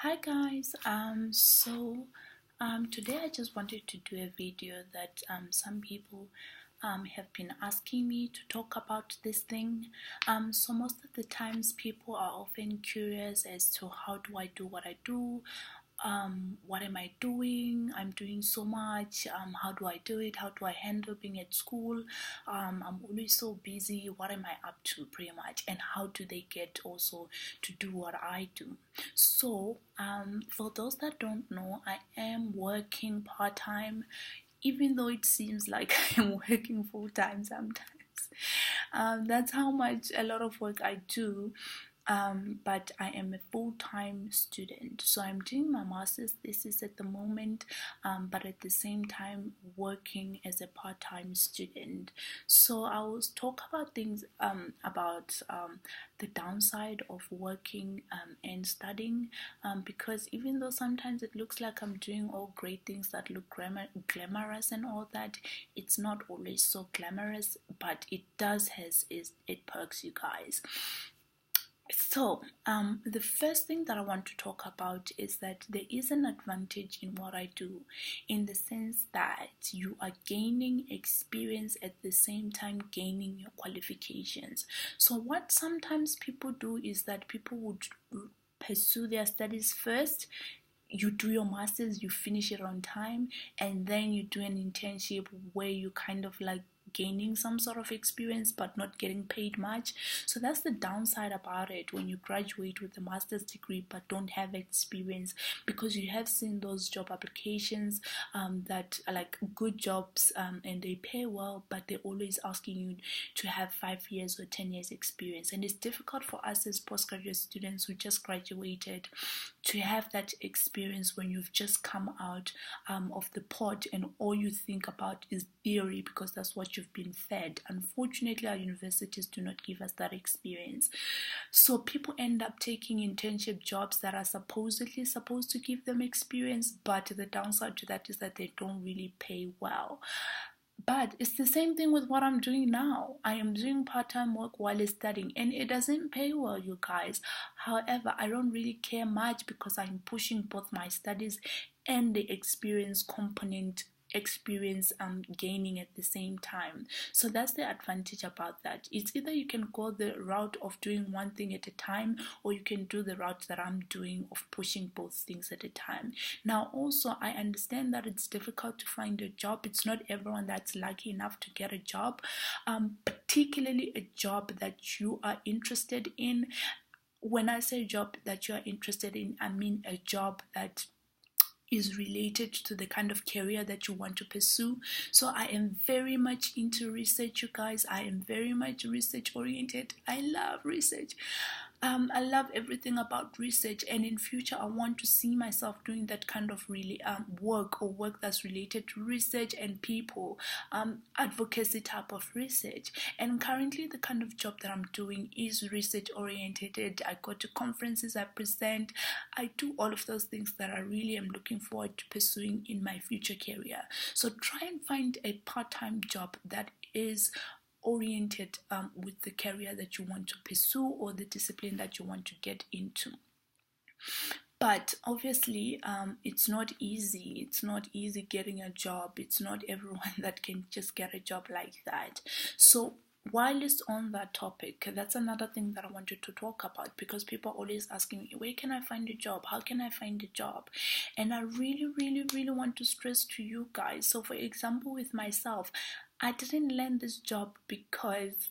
Hi guys, today I just wanted to do a video that some people have been asking me to talk about this thing. So most of the times people are often curious as to how do I do what I do. What am I doing? I'm doing so much. How do I do it? How do I handle being at school? I'm always so busy. What am I up to, pretty much? And how do they get also to do what I do? So, for those that don't know, I am working part time, even though it seems like I'm working full time sometimes. That's how much a lot of work I do. But I am a full-time student, so I'm doing my master's thesis at the moment, but at the same time working as a part-time student. So I will talk about things about the downside of working and studying, because even though sometimes it looks like I'm doing all great things that look glamorous and all that, it's not always so glamorous, but it does has it perks, you guys. So, the first thing that I want to talk about is that there is an advantage in what I do, in the sense that you are gaining experience at the same time gaining your qualifications. So, what sometimes people do is that people would pursue their studies first. You do your master's, you finish it on time, and then you do an internship where you kind of like gaining some sort of experience but not getting paid much. So that's the downside about it when you graduate with a master's degree but don't have experience, because you have seen those job applications that are like good jobs, and they pay well, but they're always asking you to have 5 years or 10 years experience, and it's difficult for us as postgraduate students who just graduated to have that experience when you've just come out of the pod and all you think about is theory, because that's what you've been fed. Unfortunately, our universities do not give us that experience. So people end up taking internship jobs that are supposedly supposed to give them experience, but the downside to that is that they don't really pay well. But it's the same thing with what I'm doing now. I am doing part-time work while studying, and it doesn't pay well, you guys. However, I don't really care much because I'm pushing both my studies and the experience component gaining at the same time. So that's the advantage about that. It's either you can go the route of doing one thing at a time, or you can do the route that I'm doing of pushing both things at a time. Now also, I understand that it's difficult to find a job. It's not everyone that's lucky enough to get a job, particularly a job that you are interested in. When I say job that you are interested in, I mean a job that is related to the kind of career that you want to pursue. So I am very much into research, you guys. I am very much research oriented. I love research. I love everything about research, and in future I want to see myself doing that kind of really work that's related to research and people, advocacy type of research. And currently the kind of job that I'm doing is research oriented. I go to conferences, I present, I do all of those things that I really am looking forward to pursuing in my future career. So try and find a part-time job that is oriented with the career that you want to pursue or the discipline that you want to get into. But obviously, it's not easy. It's not easy getting a job. It's not everyone that can just get a job like that. So while it's on that topic, that's another thing that I wanted to talk about, because people are always asking me, where can I find a job? How can I find a job? And I really, really, really want to stress to you guys. So for example, with myself, I didn't land this job because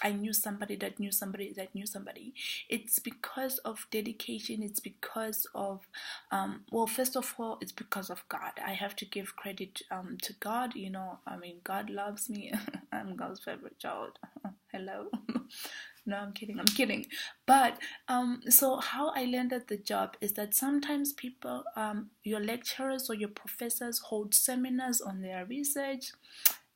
I knew somebody that knew somebody that knew somebody. It's because of dedication. It's because of, first of all, it's because of God. I have to give credit to God. God loves me. I'm God's favorite child. Hello. No, I'm kidding. But so how I landed the job is that sometimes people, your lecturers or your professors hold seminars on their research.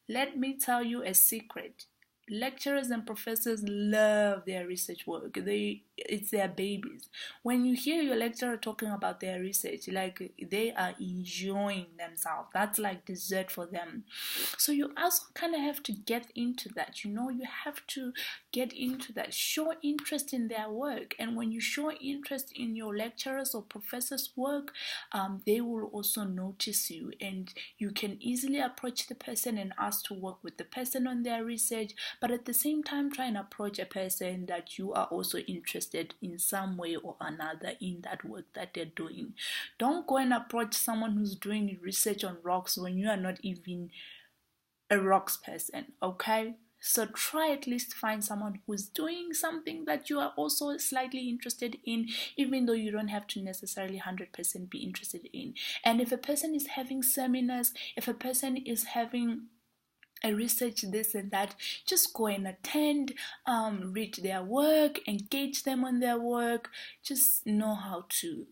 Let me tell you a secret. Lecturers and professors love their research work. They it's their babies. When you hear your lecturer talking about their research, like they are enjoying themselves. That's like dessert for them. So you also kind of have to get into that. You have to get into that. Show interest in their work, and when you show interest in your lecturers or professors' work, they will also notice you, and you can easily approach the person and ask to work with the person on their research, but at the same time try and approach a person that you are also interested in some way or another in that work that they're doing. Don't go and approach someone who's doing research on rocks when you are not even a rocks person, okay? So try at least find someone who's doing something that you are also slightly interested in, even though you don't have to necessarily 100% be interested in. And if a person is having seminars, if a person is having a research this and that, just go and attend, read their work, engage them on their work, just know how to,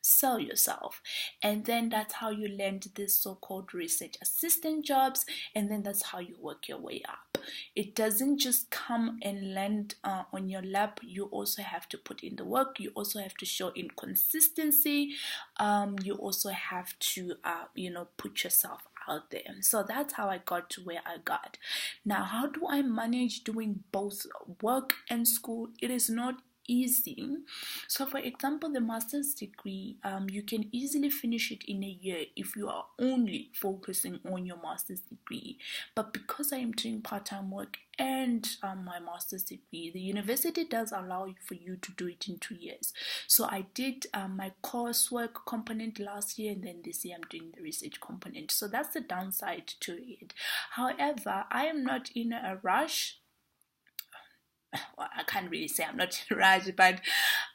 sell yourself. And then that's how you land this so-called research assistant jobs, and then that's how you work your way up. It doesn't just come and land on your lap. You also have to put in the work. You also have to show inconsistency. You also have to put yourself out there. So that's how I got to where I got. Now, how do I manage doing both work and school? It is not easy. So for example, the master's degree, you can easily finish it in a year if you are only focusing on your master's degree. But because I am doing part-time work and my master's degree, the university does allow for you to do it in 2 years. So I did my coursework component last year, and then this year I'm doing the research component. So that's the downside to it. However, I am not in a rush. Well, I can't really say I'm not in a rush, but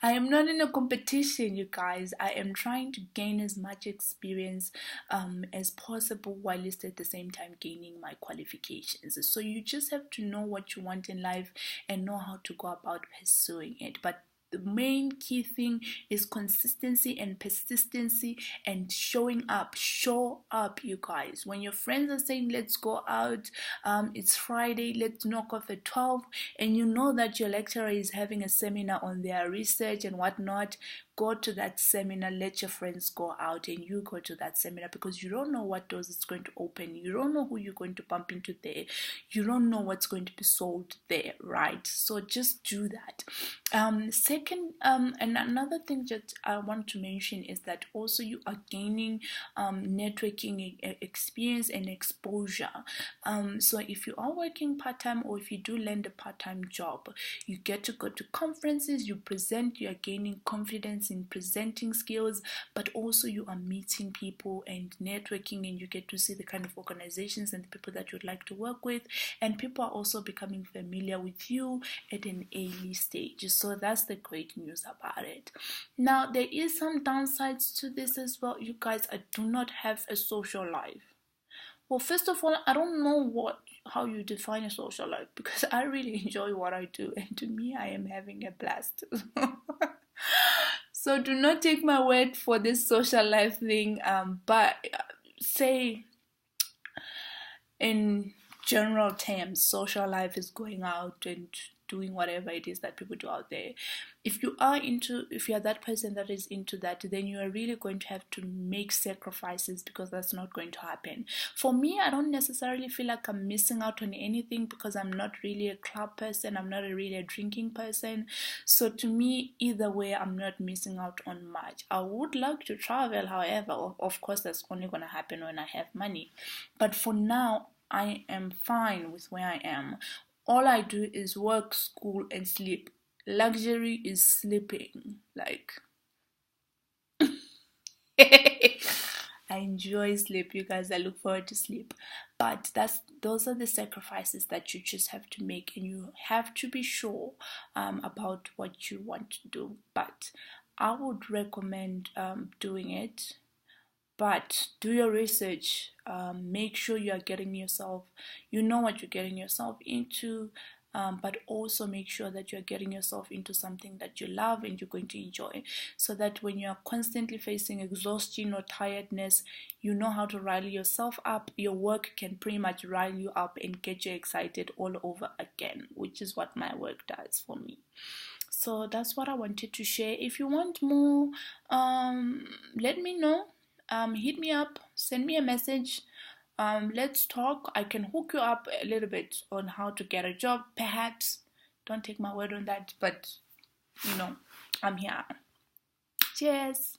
I am not in a competition, you guys. I am trying to gain as much experience as possible, while at the same time gaining my qualifications. So you just have to know what you want in life and know how to go about pursuing it. But the main key thing is consistency and persistency and showing up. Show up, you guys. When your friends are saying, let's go out, it's Friday, let's knock off at 12, and you know that your lecturer is having a seminar on their research and whatnot, go to that seminar. Let your friends go out and you go to that seminar, because you don't know what doors it's going to open. You don't know who you're going to bump into there. You don't know what's going to be sold there, right? So just do that. Second, and another thing that I want to mention is that also you are gaining networking experience and exposure. So if you are working part-time, or if you do land a part-time job, you get to go to conferences, you present, you are gaining confidence in presenting skills, but also you are meeting people and networking, and you get to see the kind of organizations and the people that you'd like to work with, and people are also becoming familiar with you at an early stage. So that's the great news about it. Now, there is some downsides to this as well, you guys. I do not have a social life. Well, first of all, I don't know how you define a social life, because I really enjoy what I do, and to me, I am having a blast. So do not take my word for this social life thing, but say in general terms, social life is going out and doing whatever it is that people do out there. If you are that person that is into that, then you are really going to have to make sacrifices, because that's not going to happen. For me, I don't necessarily feel like I'm missing out on anything, because I'm not really a club person. I'm not really a drinking person. So to me, either way, I'm not missing out on much. I would like to travel, however, of course, that's only going to happen when I have money. But for now, I am fine with where I am. All I do is work, school, and sleep. Luxury is sleeping. Like, I enjoy sleep, you guys. I look forward to sleep. But those are the sacrifices that you just have to make, and you have to be sure about what you want to do. But I would recommend doing it. But do your research. Make sure you are getting yourself, you know what you're getting yourself into, but also make sure that you're getting yourself into something that you love and you're going to enjoy, so that when you're constantly facing exhaustion or tiredness, you know how to rally yourself up. Your work can pretty much rally you up and get you excited all over again, which is what my work does for me. So that's what I wanted to share. If you want more, let me know. Hit me up, send me a message. Let's talk. I can hook you up a little bit on how to get a job, perhaps. Don't take my word on that, but I'm here. Cheers.